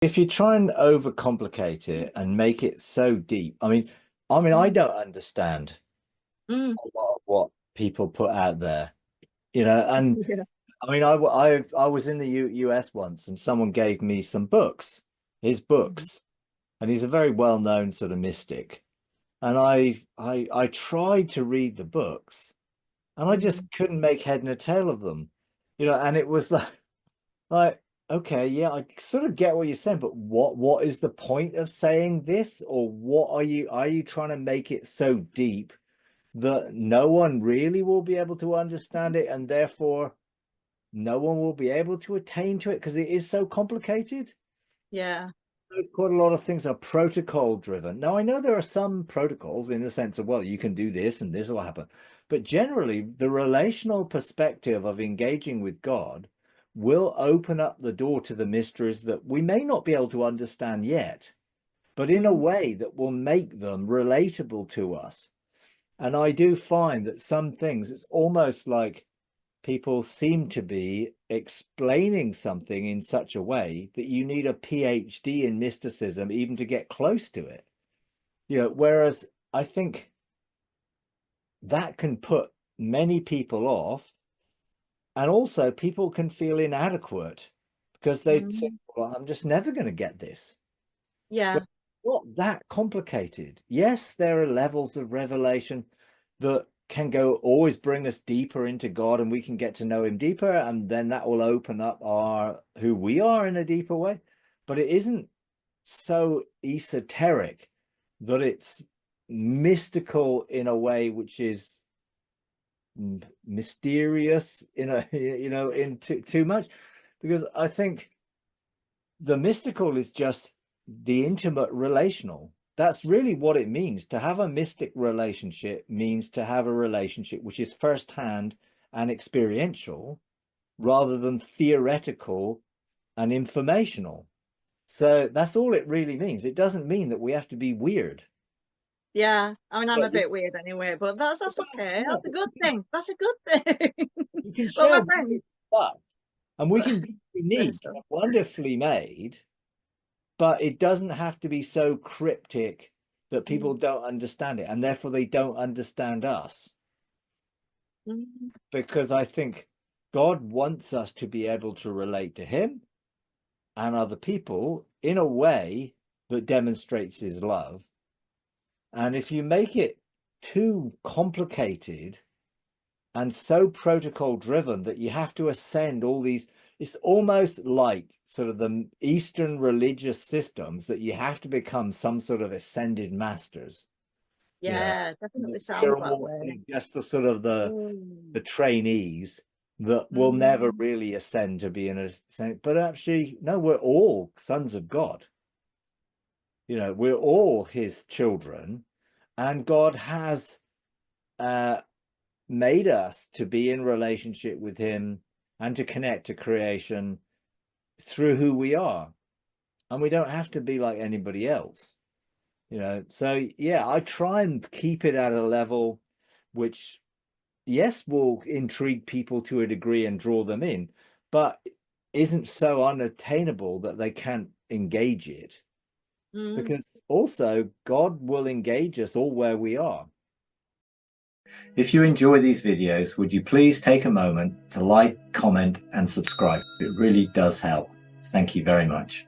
If you try and overcomplicate it and make it so deep, I Mm, don't understand mm, a lot of what people put out there, and yeah. I was in the US once and someone gave me some books, his Mm, books, and he's a very well-known sort of mystic. And I tried to read the books and I mm, just couldn't make head and a tail of them, and it was like, okay, yeah, I sort of get what you're saying, but what is the point of saying this? Or what are you trying to make it so deep that no one really will be able to understand it, and therefore no one will be able to attain to it because it is so complicated? yeah. Quite a lot of things are protocol driven. Now, I know there are some protocols in the sense of, well, you can do this and this will happen. But generally, the relational perspective of engaging with God will open up the door to the mysteries that we may not be able to understand yet, but in a Mm, way that will make them relatable to us. And I do find that some things, it's almost like people seem to be explaining something in such a way that you need a PhD in mysticism even to get close to it. Whereas I think that can put many people off, and also people can feel inadequate because they say, mm, well, I'm just never going to get this. But yeah. it's not that complicated. Yes, there are levels of revelation that can go always bring us deeper into God, and we can get to know him deeper, and then that will open up our who we are in a deeper way. But it isn't so esoteric that it's mystical in a way which is mysterious in a in too much, because I think the mystical is just the intimate relational. That's really what it means. To have a mystic relationship means to have a relationship which is firsthand and experiential rather than theoretical and informational. So that's all it really means. It doesn't mean that we have to be weird. Yeah. I mean, I'm But a bit weird anyway, but that's okay. yeah, That's a good thing. That's a good thing. you can Well, share my friend, weird stuff and we can be unique so, and wonderfully made, but it doesn't have to be so cryptic that people mm, don't understand it, and therefore they don't understand us. mm, Because I think God wants us to be able to relate to him and other people in a way that demonstrates his love. And if you make it too complicated and so protocol driven that you have to ascend all these, it's almost like sort of the Eastern religious systems that you have to become some sort of ascended masters, you know yeah, definitely we're sounds that all way. just the sort of the Mm, trainees that will never mm, really ascend to be in a saint. But actually no, we're all sons of God. We're all his children, and God has uh made us to be in relationship with him and to connect to creation through who we are. And we don't have to be like anybody else, So, yeah, I try and keep it at a level which, yes, will intrigue people to a degree and draw them in, but isn't so unattainable that they can't engage it. mm. Because also, God will engage us all where we are. If you enjoy these videos, would you please take a moment to like, comment, and subscribe? It really does help. Thank you very much.